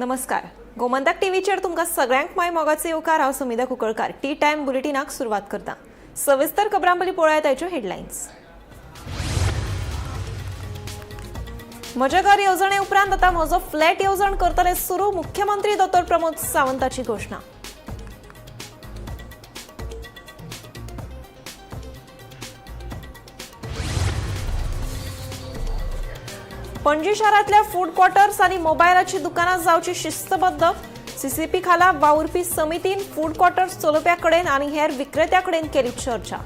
नमस्कार. गोमंतक टीव्हीचेर तुमकां सगळ्यांक माय मोगाचे येवकार. हांव सुमिता कुंकळकार. टी टाइम बुलेटिनाक सुरवात करता. सविस्तर खबरां पयलीं पळयात आयच्यो हेडलायन्स. म्हजे घर येवजणे उपरांत आतां म्हजो फ्लॅट येवजण करतले सुरू. मुख्यमंत्री डॉ. प्रमोद सावंताची घोषणा. पणजी शारांतल्या फूड क्वार्टर्स आनी मोबायलाची दुकानां जावची शिस्तबद्ध. सीसीपी खाला वावुरपी समितीन फूड क्वार्टर्स चलोवप्यां कडेन आनी हेर विक्रेत्यां कडेन केली चर्चा.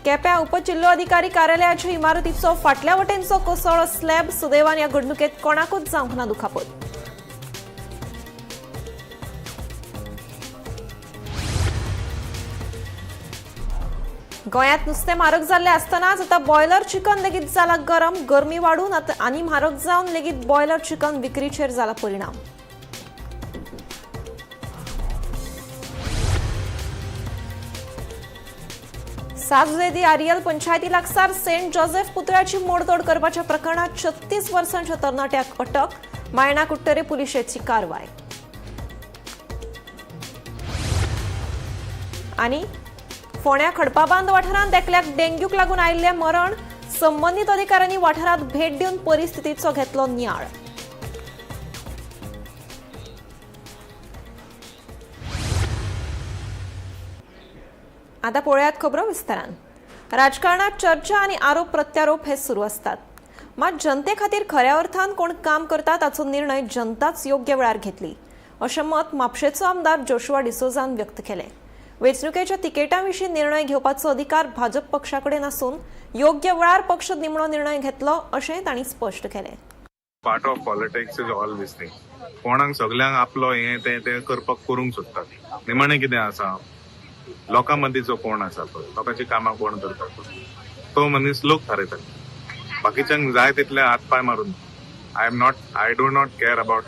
केप्यां उपजिल्लो अधिकारी कार्यालयाच्या इमारतीचो फाटल्या वटेनचो कोसळ्ळो स्लॅब. सुदैवान ह्या घडणुकेत कोणाकूच जावंक ना दुखापत. गोंयांत नुस्तें म्हारग जाल्लें आसतनाच आतां बॉयलर चिकन लेगीत जाला गरम. गरमी वाडून आनी म्हारग जावन लेगीत बॉयलर चिकन विक्रीचेर जाला परिणाम. साजुजेदी आरियल पंचायती लागसार सेंट जोसेफ पुतळ्याची मोडतोड करपाच्या प्रकरणात 36 वर्सांच्या तरणाट्याक अटक. मायणा कुट्टरे पुलिशेची कारवाय. आनी फोंड्या खडपाबांद वाठारांत एकल्याक डेंग्यूक लागून आयिल्लें मरण. संबंदीत अधिकाऱ्यांनी वाठारांत भेट दिवन परिस्थितीचो घेतलो नियाळ. आतां पळयात खबरो विस्तारान. राजकारणात चर्चा आनी आरोप प्रत्यारोप हे सुरू असतात. मात जनते खातीर खऱ्या अर्थान कोण काम करता ताचो निर्णय जनताच योग्य वेळार घेतली अशें मत म्हापशेचो आमदार जोशुआ डिसोजान व्यक्त केलें. वेंचणुकेच्या तिकेटां विशीं निर्णय घेवपाचो अधिकार भाजप पक्षाकडेन आसून योग्य वेळार पक्ष निमणो निर्णय घेतलो अशें तांणी स्पश्ट केलें. Part of politics is all this thing. कोणाक सगल्यांक आपलो हे ते करपाक करूंक सोदतात. निमाणें कितें आसा, लोकां मदींचो कोण आसा पळय, लोकांची कामां कोण करता तो मनीस लोक थारयता. बाकीच्यांक जाय तितले हात पाय मारून I do not care about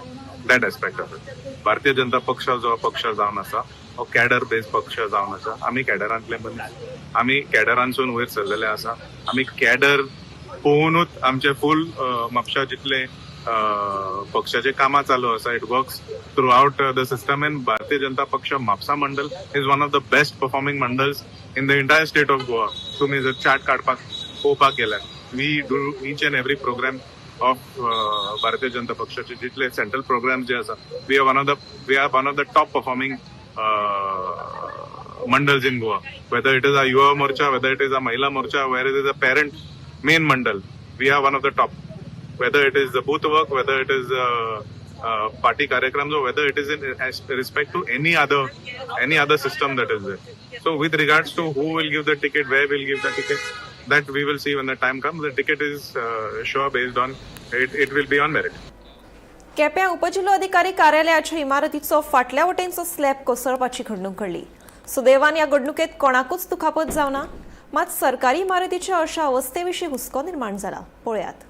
that aspect of it. भारतीय जनता पक्ष जो पक्ष जावन आसा हो कॅडर बेस्ड पक्ष जावन आसा. आमी कॅडरांतले मनीस, आमी कॅडरांसून वयर सरलेले आसा. आमी कॅडर पळोवनूच आमचे फूल म्हापशा जितले पक्षाचे कामां चालू आसा. It works throughout the system. And Bharatiya Janata Paksha Mhapsa Mandal is one of the best performing mandals in the entire state of Goa. तुम्ही जर चार्ट काडपाक पळोवपाक गेल्यार we do each and every program of Bharatiya Janata पक्षाचे जितले सेंट्रल प्रोग्राम जे आसा we are one of the top performing mandals in Goa, whether it is a Yuva Morcha, whether it is a Mahila Morcha, whether it is a parent main mandal, we are one of the top. Whether it is the booth work, whether it is party karyakrams, or whether it is in respect to any other system that is there. So with regards to who will give the ticket, where will give the ticket, that we will see when the time comes. The ticket is sure based on it will be on merit. केप्यां उपजिल्लो अधिकारी कार्यालयाच्या इमारतीचो फाटल्या वटेनचो slab कोसळपाची घडणूक घडली. सुदैवान ह्या घडणुकेत कोणाकूच दुखापत जावना. मात सरकारी इमारतीच्या अशा अवस्थेविशीं हुस्को निर्माण जाला. पळयात.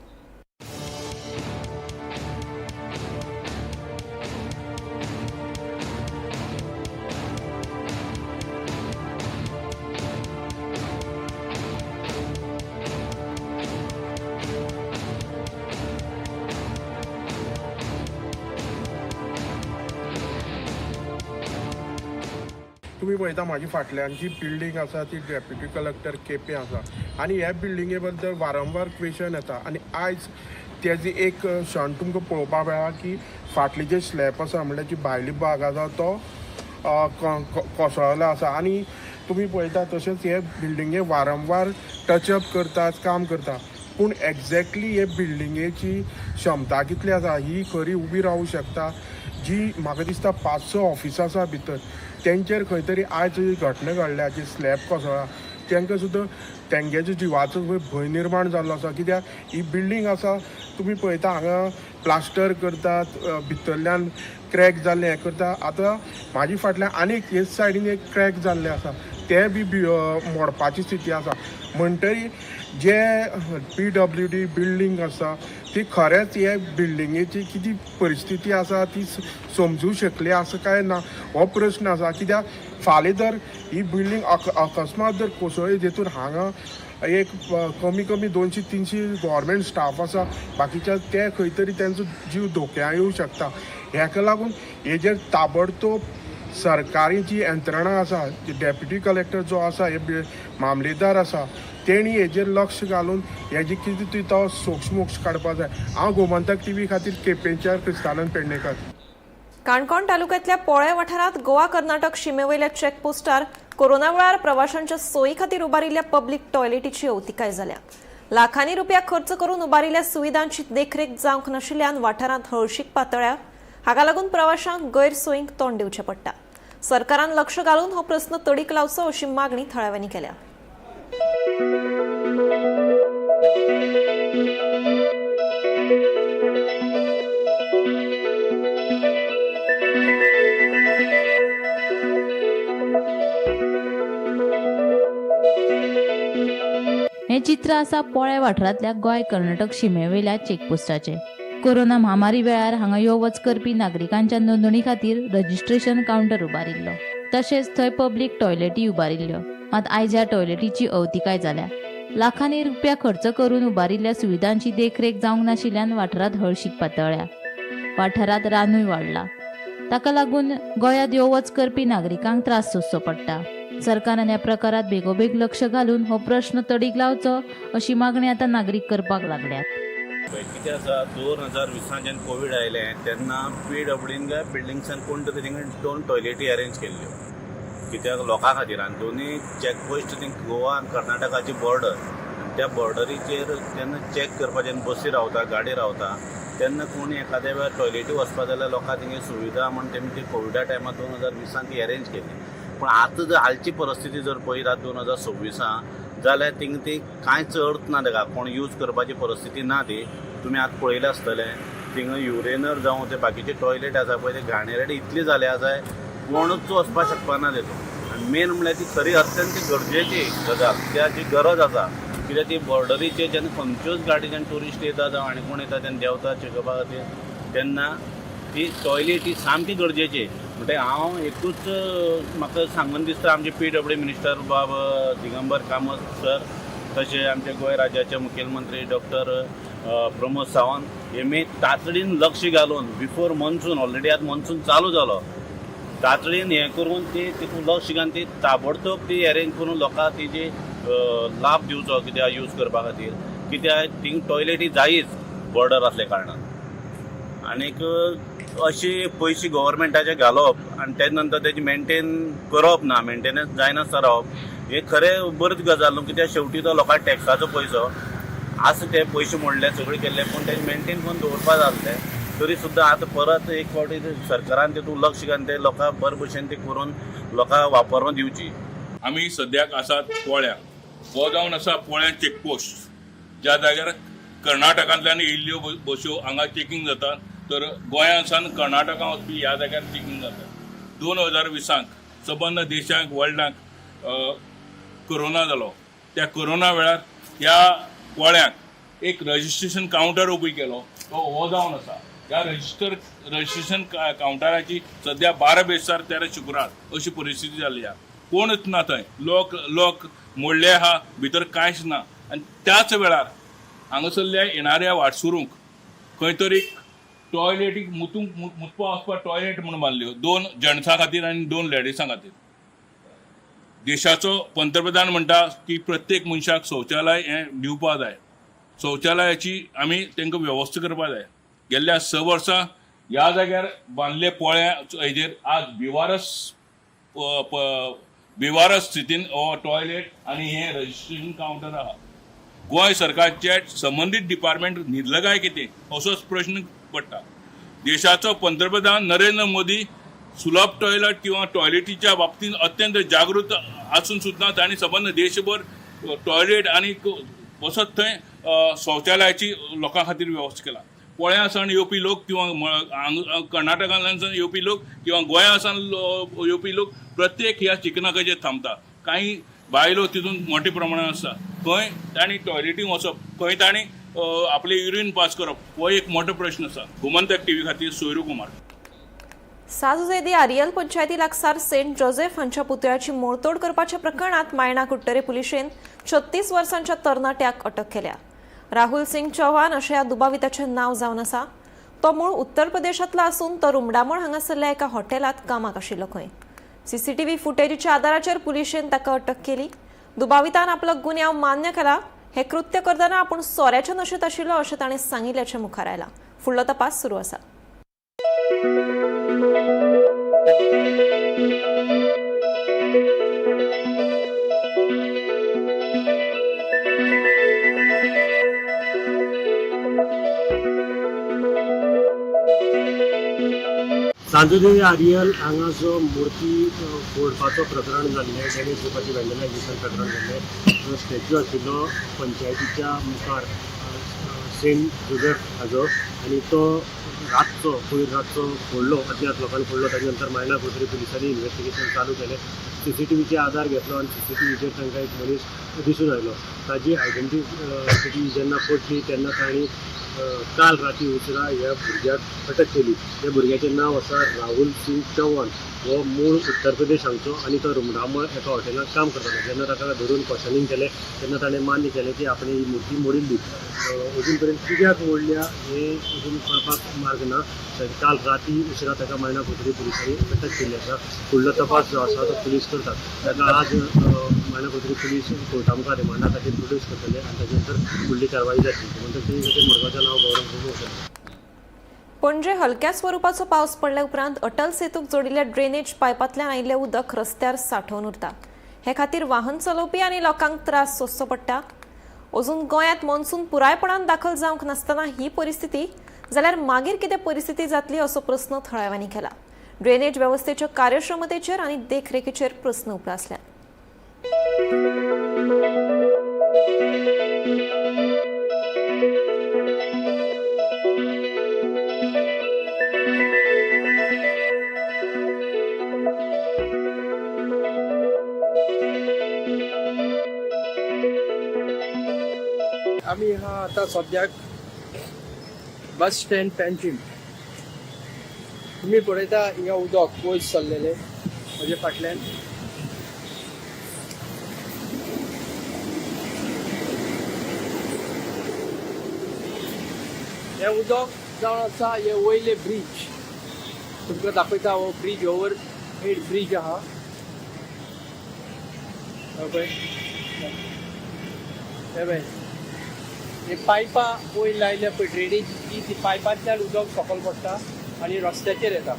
तुम्ही पळयता म्हाजी फाटल्यान जी बिल्डींग आसा ती डेप्युटी कलेक्टर केपें आसा आनी ह्या बिल्डिंगे बद्दल वारंवार क्वेशन येता. आनी आयज तेजी एक क्षण तुमकां पळोवपाक मेळ्ळा की फाटली जे स्लॅब आसा म्हणल्यार जी भायली भाग आसा तो कोसळ्ळो आसा. आनी तुमी पळयता तशेंच हे बिल्डिंगे वारंवार टचअप करतात, काम करता. पूण एक्झॅक्टली हे बिल्डिंगेची क्षमता कितली आसा ही खरी उबी रावूंक शकता. जी म्हाका दिसता 5-6 ऑफिसां आसा भितर तेंचेर खंय तरी आयज घटना घडल्या जी स्लॅब कोसळ्ळा तांकां सुद्दां तेंगेचो जिवाचो भंय निर्माण जाल्लो आसा. कित्याक ही बिल्डींग आसा तुमी पळयता हांगा प्लास्टर करतात, भितरल्यान क्रॅक जाल्ले हें करता. आतां म्हाजी फाटल्यान आनीक हे सायडीन एक क्रॅक जाल्ले आसा ते बी मोडपाची स्थिती आसा. म्हणटरी जे PWD बिल्डींग आसा ती खरेंच हे बिल्डिंगेची कितें परिस्थिती आसा ती समजूं शकली आसा काय ना हो प्रश्न आसा. कित्याक फाल्यां जर ही बिल्डींग अकस्मात जर कोसळ्ळी जेतून हांगा एक कमी कमी 200-300 गव्हर्मेंट स्टाफ आसा, बाकीच्या ते खंय तरी त्यांचो जीव धोक्यां येवं शकता. हेका लागून हेजेर ताबडतोब सरकारी जी यंत्रणा आसा, डेप्युटी कलेक्टर जो आसा, हे मामलेदार आसा, तेणी हेजेर लक्ष घालून हेजी कितें तो सोक्षमोक्ष काडपा जाय. हांव गोमंतक टीव्ही खातीर केपेंच्यार क्रिस्तानंद पेडणेकर. काणकोण तालुक्यांतल्या पोळे वाठारांत गोवा कर्नाटक शिमेवयल्या चॅकपोस्टार कोरोना वेळार प्रवाशांच्या सोयी खातीर उबारिल्ल्या पब्लीक टॉयलेटीची अवतिकाय जाल्या. लाखांनी रुपया खर्च करून उबारिल्ल्या सुविधांची देखरेख जावंक नाशिल्ल्यान वाठारांत हळशीक पातळ्या. हाका लागून प्रवाशांक गैरसोयींक तोंड दिवचें पडटा. सरकारान लक्ष घालून हो प्रस्न तडीक लावचो अशी मागणी थळाव्यांनी केल्या. हे चित्र आसा पोळे वाठारांतल्या गोंय कर्नाटक शिमेवयल्या चेकपोस्टाचे. कोरोना महामारी वेळार हांगा यो वच करपी नागरिकांच्या नोंदणी खातीर रजिस्ट्रेशन कावंटर उबारिल्लो. तशेंच थंय पब्लीक टॉयलेटी उबारिल्ल्यो. मात आयज ह्या टॉयलेटीची अवतिकाय जाल्या. लाखांनी रुपया खर्च करून उबारिल्ल्या सुविधांची देखरेख जावंक नाशिल्ल्यान वाठारांत हळशीक पातळ्या. वाठारांत रानूय वाडला. ताका लागून गोंयांत यो वच करपी नागरिकांक त्रास सोंसचो पडटा. सरकारान ह्या प्रकारात बेगोबेग लक्ष घालून हो प्रश्न तडीक लावचो अशी मागणी आता नागरीक करपाक लागल्यात. कितें आसा 2020 जेन्ना कोवीड आयलें तेन्ना PWDन काय बिल्डिंग्सान कोण तरी थिंगा 2 टॉयलेटी अरेंज केल्ल्यो कित्याक लोकां खातीर. आनी दोनूय चॅकपोस्ट थिंगा गोवा आनी कर्नाटकाची बॉर्डर. त्या बॉर्डरीचेर जेन्ना चॅक करपा जेन्ना बसी रावता, गाडी रावता, तेन्ना कोण एखाद्या वेळार टॉयलेटी वचपा जाल्यार लोकांक थिंगा सुविधा म्हण तेमी ती कोविडा टायमार 2020 ती अरेंज केल्ली. पूण आतां जर हालची परिस्थिती जर पळयतात 2026 जाल्यार थिंगा ती कांयच अर्थ ना. ताका कोण यूज करपाची परिस्थिती ना. ती तुमी आतां पळयलें आसतलें थिंगा युरेनर जावं ते बाकीचे टॉयलेट आसा पळय ते घाणेरडे इतले जाले आसाय कोणूच वचपाक शकपाना तेतून. आनी मेन म्हळ्यार ती खरी अत्यंत गरजेची गजाल, त्याची गरज आसा. कित्याक ती बॉर्डरीचेर जेन्ना खंयच्योच गाडी जेन्ना ट्युरिस्ट येता जावं आनी कोण येता तेन्ना देंवता चेकअपा खातीर तेन्ना ती टॉयलेट ही सामकी गरजेची. म्हणजे हांव एकूच म्हाका सांगून दिसता आमचे PWD मिनिस्टर बाब दिगंबर कामत सर, तशें आमचे गोंय राज्याचे मुखेलमंत्री डॉक्टर प्रमोद सावंत हेमी तातडीन लक्ष घालून बिफोर मॉन्सून, ऑलरेडी आतां मॉन्सून चालू जालो, तातडीन हें करून ती तितून लक्ष घालून ती ताबडतोब ती अरेंज करून लोकांक तिची लाभ दिवचो कित्याक यूज करपा खातीर. कित्याक थिंगा टॉयलेटी जायीच बॉर्डर आसल्या कारणान. आनीक अशी पयशे गव्हर्मेंटाचे घालप आनी ते नंतर तेजी मेंटेन करप ना, मेंटेनन्स जायनासतना रावप हे खरें बरीच गजाल न्हू. कित्याक शेवटी तो लोकांक टॅक्साचो पयसो आसा, ते पयशे मोडले सगळे केल्ले पूण तेजे मेंटेन करून दवरपा जाय आसलें. तरी सुद्दां आतां परत एक फावटी सरकारान तेतून लक्ष घालून ते लोकांक बरे भशेन ते करून लोकांक वापरूंक दिवची. आमी सद्याक आसात पोळ्या. हो जावन आसा पोळ्या चेकपोस्ट, ज्या जाग्यार कर्नाटकांतल्यान येयल्ल्यो बस्यो हांगा चेकींग जाता. तर गोंयांसान कर्नाटका वचपी ह्या जाग्यार चेकींग जाता. 2020 सबंद देशाक वर्ल्डाक कोरोना जालो. त्या कोरोना वेळार ह्या पोळ्याक एक रजिस्ट्रेशन कावंटर उबी केलो, तो हो जावन आसा. ह्या रजिस्ट्रेशन कावंटराची सद्या 12 बेसार 13 शुक्रार अशी परिस्थिती जाल्ली आहा. कोणच ना थंय. लोक मोडले आहा, भितर कांयच ना. आनी त्याच वेळार हांगासरल्या येणाऱ्या वाटसरूंक खंय तरी टॉयलेटीक मुतपा वचपाक टॉयलेट म्हणून बांदल्यो 2 जेंट्सां खातीर आनी 2 लेडिसां खातीर. देशाचो पंतप्रधान म्हणटा की प्रत्येक मनशाक शौचालय हें दिवपा जाय. शौचालयाची आमी तांकां वेवस्था करपा जाय. गेल्ल्या 6 वर्सां ह्या जाग्यार बांदले पोळ्या हेजेर आज बेवारस स्थितीन हो टॉयलेट आनी हे रजिस्ट्रेशन कावंटर आहा. गोंय सरकारचे संबंधीत डिपार्टमेंट निर्लगाय कितें असोच प्रश्न पडटा. देशाचो पंतप्रधान नरेंद्र मोदी सुलभ टॉयलेट किंवा टॉयलेटीच्या बाबतींत अत्यंत जागृत आसून सुद्दां तांणी संबंद देशभर टॉयलेट आनी वचत थंय शौचालयाची लोकां खातीर वेवस्था केला. पोळ्यासान येवपी लोक किंवा कर्नाटकांतल्यान येवपी लोक किंवा गोंयासान येवपी लोक प्रत्येक ह्या चिकनाकाचेर थांबता. काही बायलो तितून मोठ्या प्रमाणात आसता. खंय तांणी टॉयलेटीक वचप, खंय तांणी आपले युरीन पास करप, हो एक मोठो प्रश्न आसा. गोमंतक टीव्ही खातीर सोयरू कुमार. साजुजेदी आरियल पंचायती लागसार सेंट जोसेफ हांच्या पुतळ्याची मोडतोड करपाच्या प्रकरणात मायणा कुट्टरे पुलिशेन 36 वर्सांच्या तरणाट्याक अटक केल्या. राहुल सिंग चौहान अशें ह्या दुबाविताचें नांव जावन आसा. तो मूळ उत्तर प्रदेशांतलो आसून तो रुमडामोळ हांगासरल्या एका हॉटेलांत कामाक आशिल्लो खंय. सीसीटीव्ही फुटेजीच्या आदाराचेर पुलिशेन ताका अटक केली. दुबावितान आपलो गुन्यांव मान्य केला. हे कृत्य करतना आपूण सोऱ्याच्या नशेंत आशिल्लो अशें ताणें सांगिल्ल्याचें मुखार आयलां. फुडलो तपास सुरू आसा. सांजुदेवी आरियल हांगा जो मुर्ती फोडपाचो प्रकरण जाल्लें, डॅमेज करपाचें वॅन्डलायझेशन प्रकरण जाल्लें, स्टॅच्यू आशिल्लो पंचायतीच्या मुखार सेंट जोसेफ हाजो, आनी तो रातचो पयर रातचो फोडलो, अज्ञात लोकांनी फोडलो. ताजे नंतर मायणा कुट्टरे पुलिसांनी इन्व्हेस्टिगेशन चालू केलें. सीसीटीव्हीचे आधार घेतलो आनी सीसीटीव्हीचेर तांकां एक मनीस दिसून आयलो. ताजी आयडेंटिटी जेन्ना पडली तेन्ना तांणी काल राती उसरा ह्या भुरग्याक अटक केली. त्या भुरग्याचें नांव आसा राहुल सिंग चौहान. हो मूळ उत्तर प्रदेश हांगचो आनी तो रुमडामळ एका हॉटेलांत काम करतालो. जेन्ना ताका धरून क्वेशनिंग केलें तेन्ना ताणें मान्य केलें की आपणे ही मुर्ती मोडिल्ली. अजून पर्यंत कित्याक मोडल्या हें अजून कळपाक मार्ग ना. काल राती उसरा ताका मायणा कुट्टरे पुलिसांनी अटक केल्ली आसा. फुडलो तपास जो आसा तो पुलीस करतात. ताका आज मायणा कुट्टरे पुलीस कोर्टा मुखार रिमांडा खातीर प्रोड्यूस करतले आनी ताचे नंतर फुडली कारवाई जातली. म्हणटकीर ताचेर मडगांवचें नांव गौरव करूंक वता. पणजे हलक्या स्वरुपाचो पावस पडल्या उपरांत अटल सेतूक जोडिल्ल्या ड्रेनेज पायपांतल्यान आयिल्लें उदक रस्त्यार सांठोवन उरता. हे खातीर वाहन चलोवपी आनी लोकांक त्रास सोंसचो पडटा. अजून गोंयांत मॉन्सून पुरायपणान दाखल जावंक नासतना ही परिस्थिती जाल्यार मागीर कितें परिस्थिती जातली असो प्रस्न थळाव्यांनी केला. ड्रेनेज वेवस्थेच्या कार्यक्षमतेचेर आनी देखरेखीचेर प्रस्न उप्रासल्यात. आम्ही हा आता सद्याक बस स्टँड पॅन्जीम. तुम्ही पळयता हिंगा उदक वयर सरलेलें म्हजे फाटल्यान. हे उदक जावन आसा हे वयले ब्रीज. तुमकां दाखयता हो ब्रीज, ओवर हेड ब्रीज आहा पळय. हे पळय हे पायपां वयर लायल्या पळय ड्रेनेजीची, ती पायपांतल्यान उदक सकयल पडटा आनी रस्त्याचेर येता.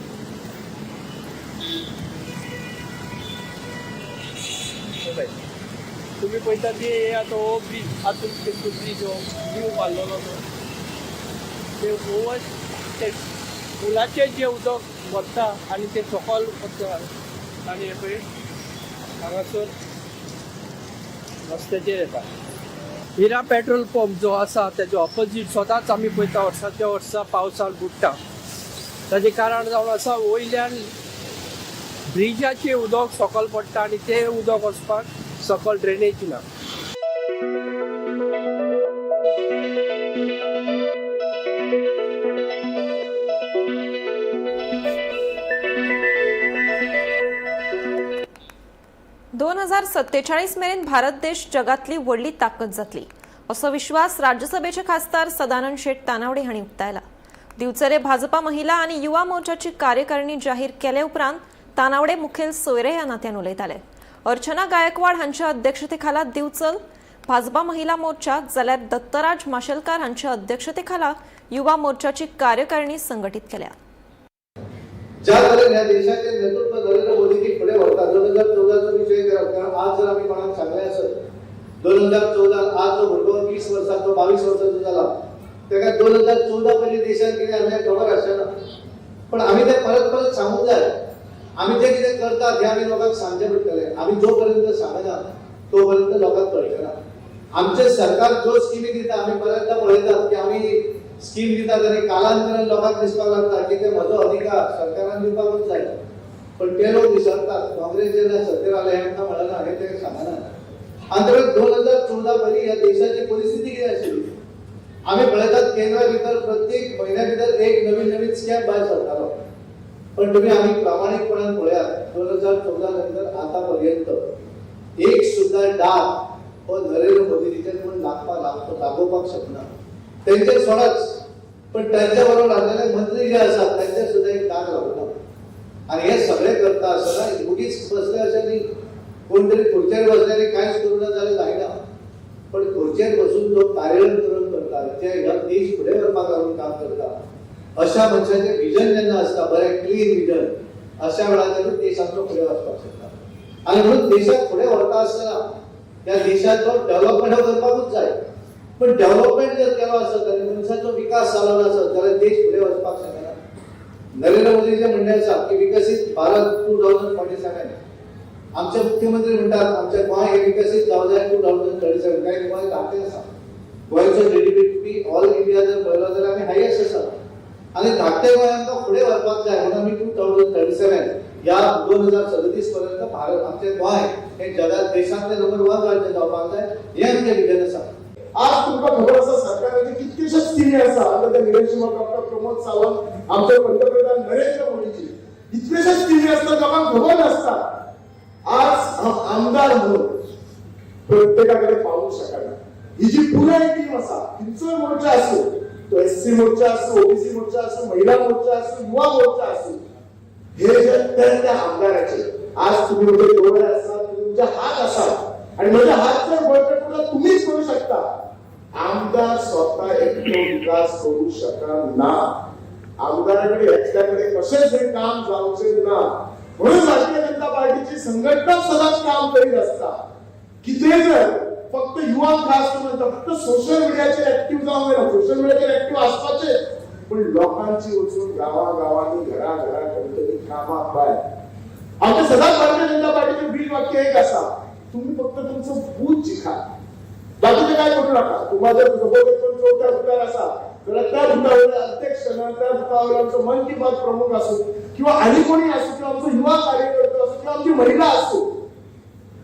तुम्ही पळयता की आतां हो ब्रीज, आतां ब्रीज हो न्यू बांदलेलो तो, ते ओवर ते पुलाचेर जे उदक वता आनी ते सकयल वता आनी हे पळय हांगासर रस्त्याचेर येता. हिरा पेट्रोल पंप जो आसा तेजो ऑपोजीट स्वताच आमी पळयता वर्साच्या वर्सा पावसान बुडटा. ताजें कारण जावन आसा वयल्यान ब्रिजाचें उदक सकयल पडटा आनी तें उदक वचपाक सकयल ड्रेनेज ना. दोन 2047 मेरेन भारत देश जगातली व्हडली ताकद जातली असो विश्वास राज्यसभेचे खासदार सदानंद शेट तानावडे हांणी उक्तायला. दिवचरे भाजपा महिला आनी युवा मोर्चाची कार्यकारिणी जाहीर केले उपरांत तानावडे मुखेल सोयरे ह्या नात्यान उलयताले. अर्चना गायकवाड हांच्या अध्यक्षतेखाला दिवचल भाजपा महिला मोर्चा जाल्यार दत्तराज माशेलकार हांच्या अध्यक्षतेखाला युवा मोर्चाची कार्यकारिणी संघटीत केल्या. ज्या तरेन ह्या देशाचे नेतृत्व नरेंद्र मोदीजी फुडें व्हरतात 2014 विशय करप. कारण आज जर आमी कोणाक सांगलें आसत 2014 आज जो भुरगो 20 वर्सांचो 22 वर्सांचो जाला ताका 2014 पयलीं देशान कितें आसलें खबर आसना. पण आमी तें परत परत सांगूंक जाय. आमी जें कितें करतात हें आमी लोकांक सांगचें पडटलें. आमी जो पर्यंत सांगना तो पर्यंत लोकांक कळटना. आमचें सरकार ज्यो स्किमी दिता आमी बऱ्याचदा पळयतात की आमी स्कीम दिता तरी कालांतरान लोकांक दिसपाक लागता की ते म्हजो अधिकार सरकारान दिवपाकूच जाय. पण ते लोक विसरतात काँग्रेस जेन्ना सत्तेर आले हेंका म्हणना हे ते सांगना. आनी त्यावेळेस 2014 पयलीं ह्या देशाची परिस्थिती कितें आशिल्ली आमी पळयतात. केंद्रा भितर प्रत्येक म्हयन्या भितर एक नवीन नवीन स्कॅम भायर सरतालो. पण तुम्ही आम्ही प्रामाणिकपणाने पळयात 2014 नंतर आतापर्यंत एक सुद्धा डाग व नरेंद्र मोदींच्या पण लागोपाक शकना. त्यांचे सोडाच, पण त्यांच्याबरोबर राहिलेले मंत्री जे असतात त्यांचे सुद्धा एक डाग लागला. आणि हे सगळे करता असताना उगीच बसले असे नाही, कोणतरी खुर्चीवर बसल्याने काहीच करू न झाले जायना, पण खुर्चीवर बसून जो कार्यरत करून करतात, जे ह्या देश पुढे वरपाक लागून काम करतात, अशा मनशाचे विजन जेन्ना असता, बरें क्लीन विजन, अशा वेळार देश आमचो फुडें वचपाक शकता. आणि म्हणून देशाक फुडें व्हरता आसतना त्या देशाचो डेव्हलपमेंट करपाकूच जाय. पण डेव्हलपमेंट जर केलो आसत आनी मनशाचो विकास जालो नासत जाल्यार देश फुडें वचपाक शकना. नरेंद्र मोदीचे म्हणणे आसा की विकसीत भारत 2047. आमचे मुख्यमंत्री म्हणतात आमचे गोंय हे विकसीत जावं जाय 2037. काय गोंय धाकटें आसा. गोंयचो जीडीपी ऑल इंडिया जर पळयलो जाल्यार आमी हायेस्ट आसा. आणि धाकटे गोंयांक फुडें व्हरपाक जाय म्हणून आमी 2037 या 2037 पर्यंत भारत आमचे गोंय हे जगात देशांतले नंबर 1 राज्य जावपाक जाय, हे आमचें विजन आसा. आज तुमकां खबर आसा सरकाराचे कितकेशेच स्किमी आसा. आता ते निलेशजीमा डॉक्टर प्रमोद सावंत आमचे पंतप्रधान नरेंद्र मोदीजी कितकेशेच स्किमी आसता लोकांक खबर नासता. आज आमदार म्हणून प्रत्येकाकडे पावू शकना. ही जी पुराय टीम आसा, खंयचोय मोर्चा आसूं, तो एससी मोर्चा आसूं, ओबीसी मोर्चा आसूं, महिला मोर्चा आसूं, युवा मोर्चा आसूं, हे जे त्या आमदाराचे आज तुम्ही म्हणजे डोळे आसात, तुमचे हात आसात आणि म्हणजे हात जर बळकट तुम्हीच करू शकता. आमदार स्वतः एकटो विकास करू शकना. आमदाराकडे एकट्याकडे कशेच काम जावचे ना. म्हणून भारतीय जनता पार्टीची संघटना सदांच काम करीत असता की ते जर फक्त युवा खास करून फक्त सोशल मीडियाचेर ऍक्टिव्ह जावंक जायना. सोशल मीडियाचेर ऍक्टिव्ह आसपाचे, पण लोकांची वचून गावागावांनी घरा करतली कामां पाय. आमचे सदांच भारतीय जनता पार्टीचे ब्रीद वाक्य एक आसा, तुम्ही फक्त तुमचं बूथ जिखा, बाकीचे काय करू नका. तुम्हाला जर जबरदस्त चौथ्या बुथार आसा जाल्यार त्या बुथावयले अध्यक्ष ना, त्या बुथावयले आमचो मन की बात प्रमुख आसूं किंवा आनी कोणी आसूं किंवा आमचो युवा कार्यकर्तो आसूं किंवा आमची महिला आसूं,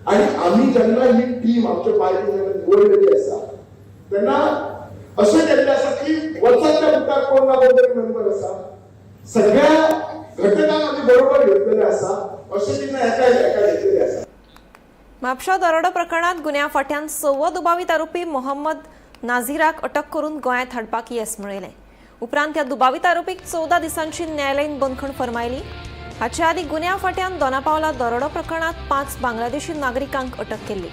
आणि आम्ही जेन्ना ही टीम आमच्या पार्टीन निवडलेली आसा तेन्ना अशें केल्लें आसा की वर्साच्या बुथार कोण ना कोण तरी मेंबर आसा, सगळ्या घटकांक आमी बरोबर घेतलेले आसा. अशें केन्ना एका घेतलेले आसा. म्हापशा दरोडा प्रकरणात गुन्ह्या फाट्यान 16 दुबावित आरोपी मोहम्मद नाझीराक अटक करून गोंयांत हाडपाक येस मेळयलें. उपरांत ह्या दुबावित आरोपीक 14 दिसांची न्यायालयीन बंदखण फर्मायली. हाचे आदी गुन्ह्या फाट्यान दोनापावला दरोडो प्रकरणात 5 बांगलादेशी नागरिकांक अटक केल्ली.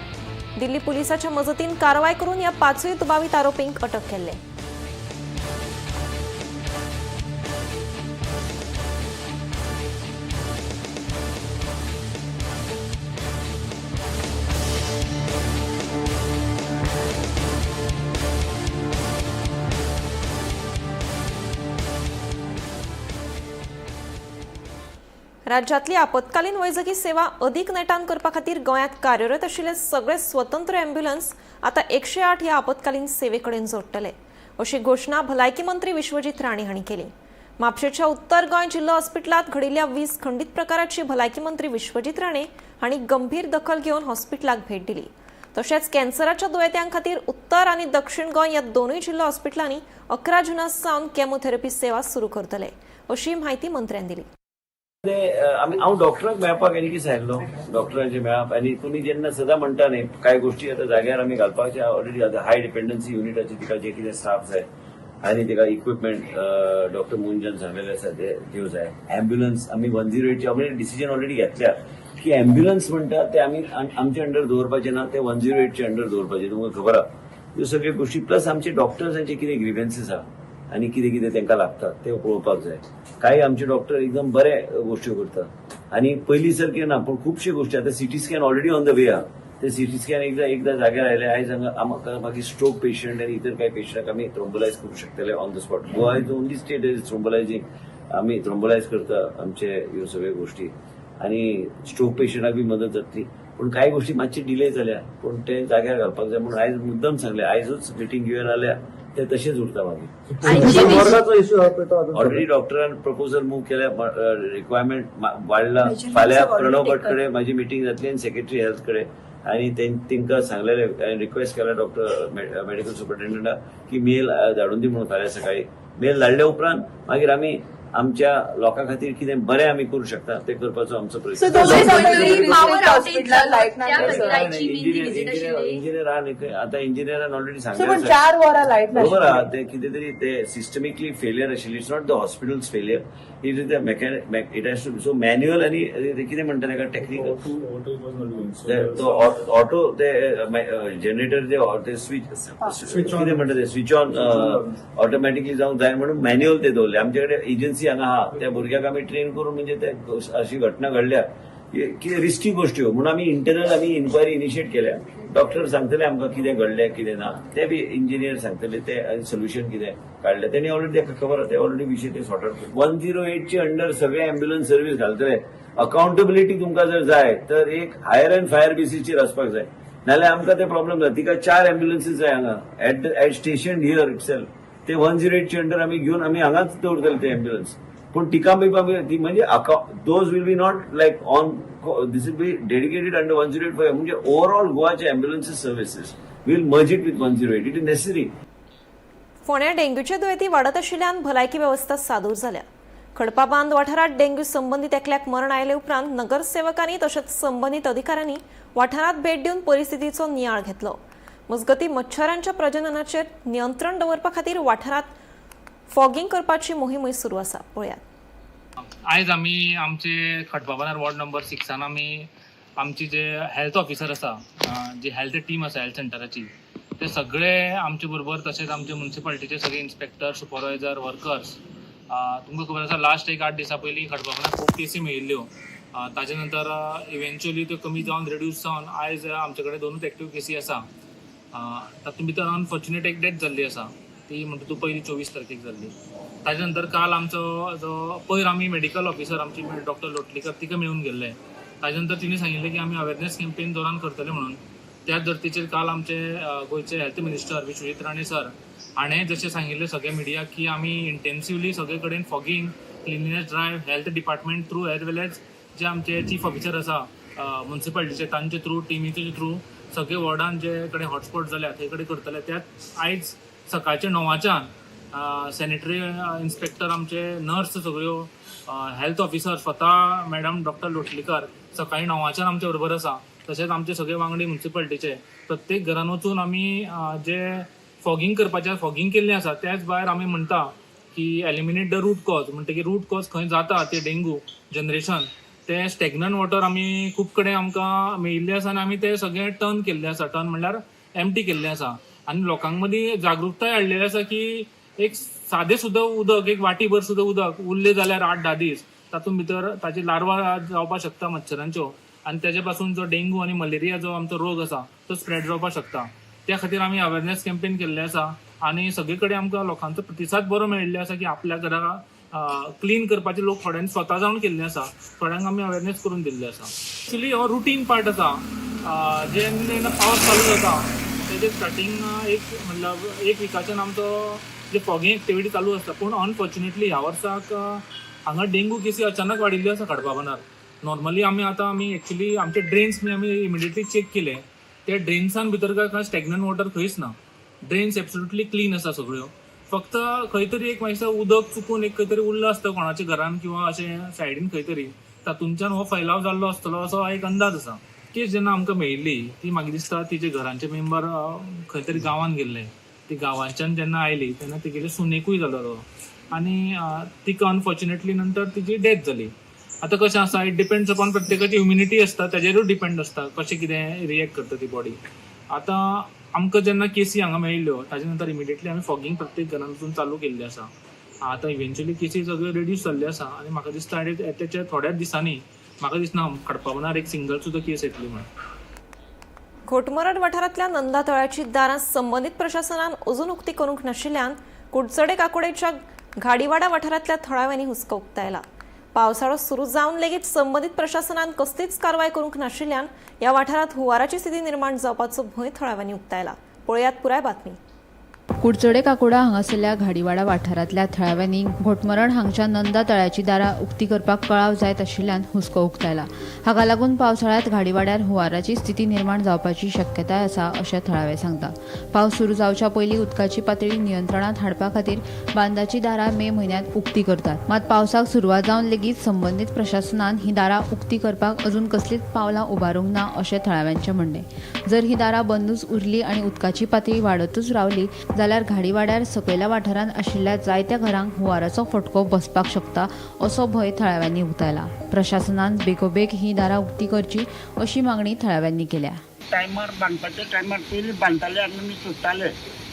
दिल्ली पुलिसाच्या मजतीन कारवाय करून ह्या 5 दुबावित आरोपींक अटक केल्ले. राज्यातली आपत्कालीन वैजकी सेवा अधिक नेटान करपा खातीर गोंयांत कार्यरत आशिल्ले सगळे स्वतंत्र अँब्युलन्स आता 108 ह्या आपत्कालीन सेवेकडेन जोडटले, अशी घोषणा भलायकी मंत्री विश्वजीत राणे हांणी केली. म्हापशेच्या उत्तर गोंय जिल्लो हॉस्पिटलात घडिल्ल्या 20 खंडीत प्रकाराची भलायकी मंत्री विश्वजीत राणे हांणी गंभीर दखल घेवन हॉस्पिटलाक भेट दिली. तशेंच कॅन्सराच्या दुयेंत्यां खातीर उत्तर आनी दक्षिण गोंय ह्या दोनूय जिल्लो हॉस्पिटलांनी 11 जुना सावन केमोथेरपी सेवा सुरू करतले, अशी माहिती मंत्र्यान दिली. हांव डॉक्टराक मेळपाक एनी दीस आयिल्लो, डॉक्टरांचे मेळप. आनी तुमी जेन्ना सदां म्हणटा न्ही कांय गोश्टी आतां जाग्यार आमी घालपाचे ऑलरेडी आतां हाय डिपेंडन्सी युनिटाचे तिका जे कितें स्टाफ जाय आनी तिका इक्विपमेंट डॉक्टर मुंजन सांगलेले आसा ते दिव जाय. अँब्युलन्स आमी 108चे ऑलरेडी डिसिजन ऑलरेडी घेतल्या की अँब्युलन्स म्हणटा ते आमी आमचे अंडर दवरपाचे ना, ते 108चे अंडर दवरपाचे. तुमकां खबर आहा ह्यो सगळ्यो गोश्टी प्लस आमचे डॉक्टर्सांचे कितें ग्रिव्हन्सीस आहा आनी कितें कितें तांकां लागतात ते पळोवपाक जाय. कांय आमचे डॉक्टर एकदम बरे गोश्टी करतात आनी पयलीं सारके ना, पूण खुबश्यो गोश्टी आतां CT scan already on the way आहा. ते सिटी स्कॅन एकदा जाग्यार आयले. आयज हांगा मागीर स्ट्रोक पेशंट आनी इतर कांय पेशंटाक आमी थ्रोम्बोलायज करूंक शकतले on the spot. Goa is only state is thrombolysing. आमी थ्रोम्बोलायज करता आमचे ह्यो सगळ्यो गोश्टी आनी स्ट्रोक पेशंटाक बी मदत जातली. पूण कांय गोश्टी मातशी डिले जाल्या, पूण ते जाग्यार घालपाक जाय म्हणून आयज मुद्दम सांगलें. आयजूच मिटींग घेवन आल्या ते तशेंच उरता. मागीर ऑलरेडी डॉक्टरान प्रपोजल मूव केल्या, रिक्वायरमेंट वाडला. फाल्यां प्रणव भट कडेन म्हाजी मिटींग जातली आनी सेक्रेटरी हेल्थ कडेन, आनी तांकां सांगलेलें रिक्वेस्ट केला डॉक्टर मेडिकल सुपरिटेंडंटाक की मेल धाडून दी म्हणून फाल्यां सकाळीं. मेल धाडले उपरांत मागीर आमी आमच्या लोकां खातीर कितें बरें आमी करूंक शकता तें करपाचो आमचो प्रयत्न इंजिनियर आहा न्ही थंय आतां इंजिनियरान ऑलरेडी सांगलें 4 वरां लायट ना बरोबर आहा ते कितें तरी ते सिस्टमिकली फेलियर आशिल्ली it's not the hospital's failure it is the mechanic it has to so manual आनी कितें म्हणटा ताका टेक्निकल ऑटो ते जनरेटर ते स्विच कितें म्हणटा ते स्विच ऑन ऑटोमॅटिकली जावंक जाय म्हणून मॅन्युअल ते दवरले आमचे कडेन एजन्सी हांगा आहा त्या भुरग्याक आमी ट्रेन करून म्हणजे ते अशी घटना घडल्या कितें रिस्की गोश्ट्यो म्हणून आमी इंटरनल आमी इन्क्वायरी इनिशिएट केल्या डॉक्टर सांगतले आमकां कितें घडलें कितें ना ते बी इंजिनियर सांगतले ते सोल्युशन कितें काडलें तेणी ऑलरेडी ताका खबर आहा ते ऑलरेडी विशय ते सॉर्ट आउट 108 चे अंडर सगळे अँब्युलन्स सर्व्हिस घालतले अकाउंटेबिलिटी तुमकां जर जाय तर एक हायर अँड फायर बेसीसचेर आसपाक जाय नाल्यार आमकां ते प्रॉब्लेम जाता तिका 4 अँब्युलन्सीस जाय हांगा एट स्टेशन हियर इटसेल्फ ते 108 चे अंडर आमी घेवन आमी हांगाच दवरतले ते अँब्युलन्स पूण तिका ती म्हणजे those will be not like on this will be dedicated under 108 म्हणजे ओव्हरऑल गोवाचे ambulances services will merge it with 108 it is necessary. फोंड्या डेंग्यूचे दुयेंती वाडत आशिल्ल्यान भलायकी वेवस्था सादूर जाल्या. खडपाबांद वाठारात डेंग्यू संबंधित एकल्याक मरण आयले उपरांत नगरसेवकांनी तशेंच संबंधित अधिकाऱ्यांनी वाठारात भेट दिवन परिस्थितीचो नियाळ घेतलो. मजगती मच्छरांच्या प्रजननाचेर नियंत्रण दवरपा खातीर वाठारात फॉगिंग करपाची मोहीमय सुरू आसा. पळयात. आयज आमी आमचे खडपाबांदार वॉर्ड नंबर 6 आमी आमची जे हेल्थ ऑफिसर आसा जी हेल्थ टीम आसा हेल्थ सेंटराची ते सगळे आमचे बरोबर तशेंच आमचे म्युनिसिपालिटीचे सगळे इन्स्पेक्टर सुपरवायझर वर्कर्स तुमकां खबर आसा लास्ट एक 8 दिसां पयलीं खडपाबांदार खूब केसी मेळिल्ल्यो ताजे नंतर इव्हेंच्युअली त्यो कमी जावन रिड्यूस जावन आयज आमचे कडेन 2 एक्टिव्ह केसी आसा. तातूंत भितर अनफॉर्च्युनेट एक डेथ जाल्ली आसा ती म्हणटा तूं पयली 24 तारखेक जाल्ली. ताजे नंतर काल आमचो जो पयर आमी मेडिकल ऑफिसर आमची डॉक्टर लोटलीकर तिका मेळून गेल्ले. ताजे नंतर तिणें सांगिल्लें की आमी अवेरनेस कॅम्पेन दौरान करतले म्हणून. त्याच धर्तीचेर काल आमचे गोंयचे health minister Vishwajit Rane sir हाणें जशें सांगिल्लें सगळे मिडियाक की आमी इंटेन्सिवली सगळे कडेन fogging cleanliness drive health department through as well as जे आमचे चीफ ऑफिसर आसा म्युनिसिपालिटीचे तांचे थ्रू टिमीचे थ्रू सगळे वॉर्डान जे कडेन हॉटस्पॉट जाल्या थंय कडेन करतले. त्यात आयज सकाळचे 9 सॅनिटरी इन्स्पेक्टर आमचे नर्स सगळ्यो हेल्थ ऑफिसर स्वता मॅडम डॉक्टर लोटलीकर सकाळी 9 आमचे बरोबर आसा. तशेंच आमचे सगळे वांगडी म्युनिसिपालिटीचे प्रत्येक घरान वचून आमी जे फॉगिंग करपाचें फॉगिंग केल्लें आसा त्याच भायर आमी म्हणटा की एलिमिनेट द रूट कॉज म्हणटा की रूट कॉज खंय जाता ते डेंगू जनरेशन ते स्टॅग्नंट वॉटर आमी खूब कडेन आमकां मेळिल्लें आसा आनी आमी ते सगळे टर्न केल्ले आसा टर्न म्हणल्यार एम्प्टी केल्लें आसा आनी लोकांक मदीं जागृताय हाडलेली आसा की एक सादें सुद्दां उदक एक वाटीभर सुद्दां उदक उरलें जाल्यार 8-10 दीस तातूंत भितर ताची लार्वा जावपाक शकता मच्छरांच्यो आनी तेजे पासून जो डेंगू आनी मलेरिया जो आमचो रोग आसा तो स्प्रेड जावपाक शकता. त्या खातीर आमी अवेरनेस कॅम्पेन केल्लें आसा आनी सगळे कडेन आमकां लोकांचो प्रतिसाद बरो मेळिल्लो आसा की आपल्या घरा क्लीन करपाचे लोक थोड्यांनी स्वता जावन केल्लें आसा थोड्यांक आमी अवेरनेस करून दिल्लें आसा. एक्चुली हो रुटीन पार्ट आसा जेन्ना पावस चालू जाता तेजे स्टार्टींग एक म्हणल्यार एक विकाच्यान आमचो जे फॉगिंग एक्टिविटी चालू आसता. पूण अनफॉर्च्युनेटली ह्या वर्साक हांगा डेंगू केसी अचानक वाडिल्ल्यो आसा खडपाबांदार. नॉर्मली आमी एक्चुली आमचे ड्रेन्स आमी इमिडिएटली चेक केले ते ड्रेन्सान भितर काय स्टॅग्नंट वॉटर खंयच ना. ड्रेन्स एब्सोल्युटली क्लीन आसा सगळ्यो. फक्त खंय तरी एक मातशें उदक चुकून एक खंय तरी उरलं आसता कोणाच्या घरान किंवा अशें सायडीन खंय तरी तातूंतल्यान हो फैलाव जाल्लो आसतलो असो एक अंदाज आसा. केस जेन्ना आमकां मेळिल्ली ती म्हाका दिसता तिचे घरांचे मेंबर खंय तरी गांवांत गेल्ले. ती गांवांच्यान जेन्ना आयली तेन्ना तिगेले सुनेकूय जालो तो आनी तिका अनफॉर्च्युनेटली नंतर तिची डेथ जाली. आतां कशें आसा इट डिपेंड्स अपॉन प्रत्येकाची इम्युनिटी आसता तेजेरूच डिपेंड आसता कशें कितें रिएक्ट करता ती बॉडी. आतां आमकां जेन्ना केसी हांगा मेळिल्ल्यो ताजे नंतर इमिडिएटली आमी फॉगिंग प्रत्येक घरान वचून चालू केल्लें आसा. आतां इव्हेंच्युअली केसी सगळ्यो रिड्यूस जाल्ल्यो आसा आनी म्हाका दिसता तेच्या थोड्याच दिसांनी म्हाका दिसना खडपाबांदार एक सिंगल सुद्दां केस येतली म्हणून. घोटमरड वाठारांतल्या नंदा तळ्याची दारां संबंधीत प्रशासनान अजून उक्ती करूंक नाशिल्ल्यान कुडचडे काकोडेच्या घाडीवाडा वाठारांतल्या थळाव्यांनी हुस्को उक्तायला. पावसाळो सुरू जावन लेगीत संबंधीत प्रशासनान कसलीच कारवाय करूंक नाशिल्ल्यान ह्या वाठारांत हुंवाराची स्थिती निर्माण जावपाचो भंय थळाव्यांनी उक्तायला. पळयात पुराय बातमी. कुडचडे काकोडा हांगासरल्या घाडीवाडा वाठारांतल्या थळाव्यांनी घोटमरण हांगच्या नंदा तळ्याची दारां उक्ती करपाक कळाव जायत आशिल्ल्यान हुस्को उक्तायला. हाका लागून पावसाळ्यांत घाडीवाड्यार हुंवाराची स्थिती निर्माण जावपाची शक्यताय आसा अशें थळावे सांगता. पावस सुरू जावच्या पयलीं उदकाची पातळी नियंत्रणांत हाडपा खातीर बांदाची दारां मे म्हयन्यांत उक्ती करतात. मात पावसाक सुरवात जावन लेगीत संबंदीत प्रशासनान ही दारां उक्ती करपाक अजून कसलीच पावलां उबारूंक ना अशें थळाव्यांचें म्हणणें. जर ही दारां बंदूच उरली आनी उदकाची पातळी वाडतूच रावली जाल्यार घाडीवाड्यार सकयल्या वाठारांत आशिल्ल्या जायत्या घरांक हुंवाराचो फटको बसपाक शकता असो भंय थळाव्यांनी उक्तायला. प्रशासनान बेगोबेग ही दारां उक्ती करची अशी मागणी थळाव्यांनी केल्या. टायमार बांदपाचे टायमार पयलीं बांदताले आनी आमी सोडटाले.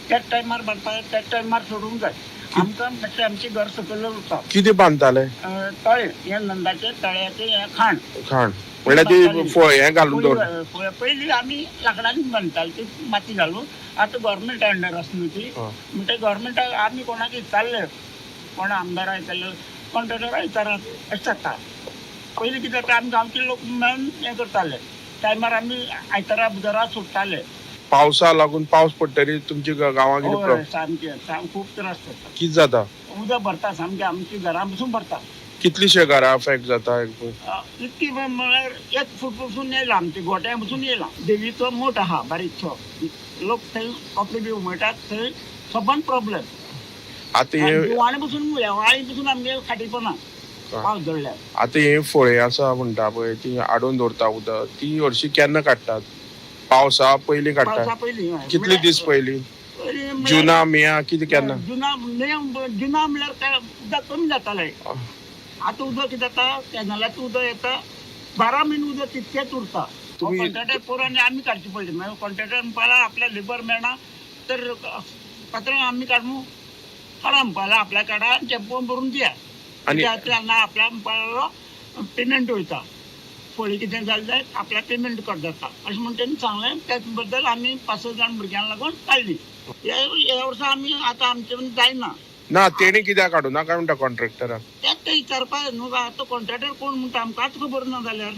त्याच टायमार बांदपाचे त्याच टायमार सोडूंक जाय. आमकां मातशें आमचें घर सकयल उरता. कितें बांदताले? तळे हे नंदाचे तळ्याचे हे खाण म्हणल्यार ती हें घालून दवर. पयलीं आमी लाकडांनी बांदताले ती माती घालून. आतां गव्हर्मेंट अंडर आसा न्हू ती म्हणटा गव्हर्मेंटाक आमी कोणाक विचारले कोण आमदार आयताले कॉन्ट्रॅक्टर विचारात अशें जाता. पयलीं कितें जाता आमी गांवचे लोक मेळून हें करताले. टायमार आमी आयतारा बुधवारा सोडटाले. पावसा लागून पावस पडटरी तुमच्या गांवांत कितें सामकें खूब त्रास जाता. कितें जाता? उदक भरता सामकें आमची घरां पसून भरता. कितलीशे घरां अफेक्ट जाता? इतकी म्हळ्यार 1 फूट पसून येयला आमचे गोट्या पसून येयला. देवीचो मोठ आहा बारीकसो. लोक थंय कपडे बी उमळटात थंय सबंद प्रॉब्लेम. दिवाळे पसून व्यावाळी पसून आमगे खाटीपणा पावस धरल्यार. आतां हे फळे आसा म्हणटा पळय ती आडोवन दवरता उदक ती हरशी केन्ना काडटात? पावसा पयलीं काडटात? कितले दीस पयलीं? जुना मेया कितें केन्ना? जुना म्हणल्यार काय उदक कमी जातालें. आतां उदक कितें जाता कॅनलाचें उदक येता 12 म्हयने उदक तितकेंच उरता. कॉन्ट्रॅक्टर पोरांनी आमी काडची पडली. मागीर कॉन्ट्रॅक्टर म्हणपाला आपल्या लेबर मेळना तर पत्रां आमी काडूं काडा म्हणपाला आपल्या काडा आनी टेम्पोन भरून दिया. आनी ना आपल्या म्हणपालो पेमेंट वयता. फळी कितें जालें जायत आपल्या पेमेंट कट जाता अशें म्हण तेणी सांगलें. त्याच बद्दल आमी 5-6 जाण भुरग्यांक लागून काडली. ह्या वर्सा आमी आतां आमचे जायना ना. तेणी कित्याक काडूं नाका म्हणटा कॉन्ट्रॅक्टराक? तेच ते विचारपाक न्हू. आतां कॉन्ट्रॅक्टर कोण म्हणटा आमकांच खबर ना जाल्यार.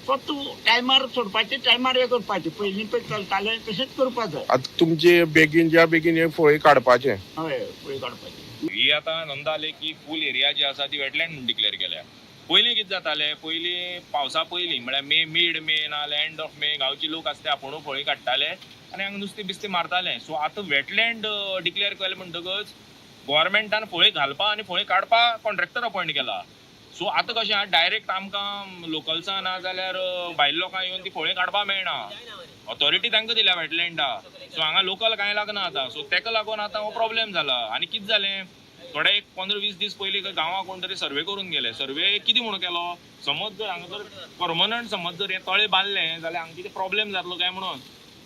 फक्त टायमार सोडपाचे टायमार हे करपाचे. पयलीं पळय चलताले तशेंच करपा जाय. आतां तुमचे बेगीन ज्या बेगीन हे फळे काडपाचे. हय फळी काडपाची. ही आतां नंदा लेकी फूल एरिया जी आसा ती वेटलँड म्हणून डिक्लेअर केल्या. पयलीं कितें जातालें पयलीं पावसा पयलीं म्हळ्यार मिड मे नाल्यार एंड ऑफ मे गांवचे लोक आसता आपुणू फळी काडटाले आनी हांगा नुस्तें बिस्तें मारताले. सो आतां वेटलँड डिक्लेअर केलें म्हणटकच गोवोरमेंटान फळी घालपा आनी फळी काडपा कॉन्ट्रॅक्टर अपॉयंट केला. सो आतां कशें डायरेक्ट आमकां लोकल्सां ना जाल्यार भायल्या लोकांक येवन ती फळी काडपा मेळना. ऑथॉरिटी तांकां दिल्या वेटलँडा. सो हांगा लोकल कांय लागना आतां. सो तेका लागून आतां हो प्रॉब्लेम जाला. आनी कितें जालें थोडे एक 15-20 दीस पयलीं गांवां कोण तरी सर्वे करून गेले. सर्वे कितें म्हणून केलो समज जर हांगा जर परमनंट समज जर हें तळें बांदलें जाल्यार हांगा कितें प्रॉब्लेम जातलो काय म्हणून.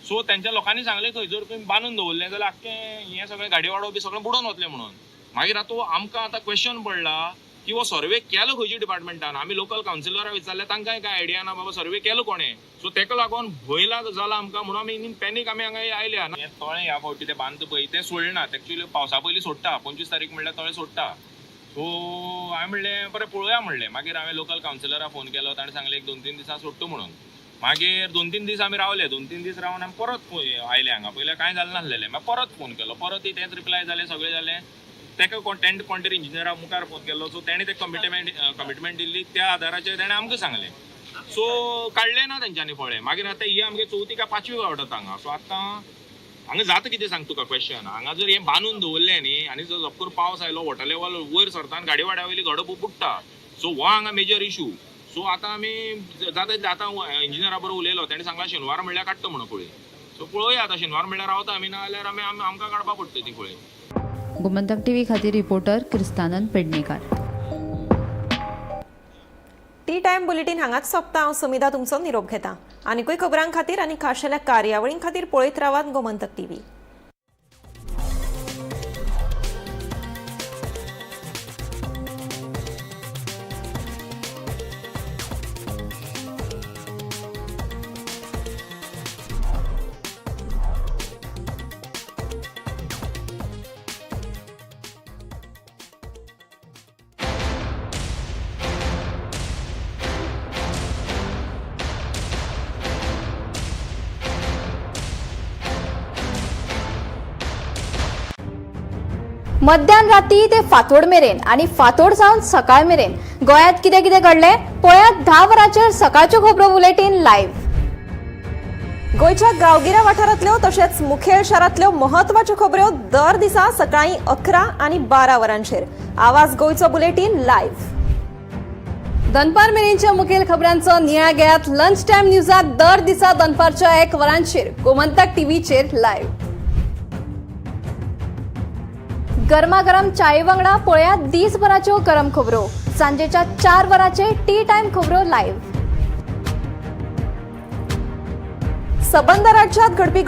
सो तेंच्या लोकांनी सांगलें खंय जर तुवें बांदून दवरलें जाल्यार आख्खें हें सगळें गाडीवाडो बी सगळें बुडोवन वतलें म्हणून. मागीर आतां आमकां आतां क्वेश्चन पडला की हो सर्वे केलो खंयच्या डिपार्टमेंटान. आमी लोकल कावन्सिलराक विचारलें तांकांय काय आयडिया ना बाबा सर्वे केलो कोणें. सो तेका लागून भंय जाला आमकां म्हणून आमी इन पॅनीक आमी हांगा आयल्या. हें तळें ह्या फावटी तें बांदता पळय तें सोडनात. एक्चुअली पावसा पयलीं सोडटा 25 तारीख म्हणल्यार तळें सोडटा. सो हांवें म्हणलें बरें पळोवया म्हणलें. मागीर हांवें लोकल कावन्सिलराक फोन केलो. ताणें सांगलें 1-2-3 दिसां सोडटा म्हणून. मागीर 2-3 दीस आमी रावले. 2-3 दीस रावन आमी परत आयले हांगा. पयलें कांय जालें नासलेलें. मागीर परत फोन केलो. परत तेंच रिप्लाय जालें सगळें जालें. तेका टेंट कॉन्ट्री इंजिनियराक मुखार फोन केलो. सो तेणें ते कमिटमेंट दिल्ली त्या आदाराचेर तेणें आमकां सांगलें. सो काडलें ना तेंच्यांनी फळें. मागीर आतां ही आमगे 4थी काय 5वी फावट हांगा. सो आतां हांगा जाता कितें सांग तुका क्वेश्चन. हांगा जर हें बांदून दवरलें न्ही आनी जर जपकरून पावस आयलो वॉटर लेवल वयर सरता आनी गाडीवाड्या वयली घडो बुडटा. सो हो हांगा मेजर इशू. सो आतां आमी जाता इंजिनियरा बरोबर उलयलो. तेणें सांगलां शेनवार म्हणल्यार काडटा म्हणून फळी. सो पळोवया आतां शेनवार म्हणल्यार रावता आमी ना जाल्यार आमकां काडपा पडटा ती फळी. गोमंतक टीव्ही खातीर reporter Kristanand Pednekar. Tea time bulletin हांगाच सोंपता. हांव समिधा तुमचो निरोप घेता. आनीकूय खबरां खातीर आनी खाशेल्या कार्यावळीं खातीर पळयत रावात गोमंतक टीव्ही. मध्यान राती ते फातोड मेरेन आणि फातोड सावन सकाळ मेरेन गोंयांत कितें कितें घडलें पळयात 10 वरांचेर सकाळच्यो खबरो बुलेटिन लायव्ह. गोंयच्या गांवगिऱ्या वाठारांतल्यो तशेंच मुखेल शारांतल्यो म्हत्वाच्यो खबरो दर दिसा सकाळीं 11 आणि 12 वरांचेर. आवाज गोंयचो बुलेटिन लायव्ह. दनपार मेरेनच्या मुखेल खबरांचो नियाळ घेयात लंच टायम न्यूजात दर दिसा दनपारच्या 1 वरांचेर गोमंतक टीव्हीचेर लायव्ह. गरमागरम चाये वांगडा पळयात दिसभराच्यो गरम खबरो. सांजेच्या 4 वरांचेर टी टायम खबरो लायव्ह. सबंद राज्यात घडपी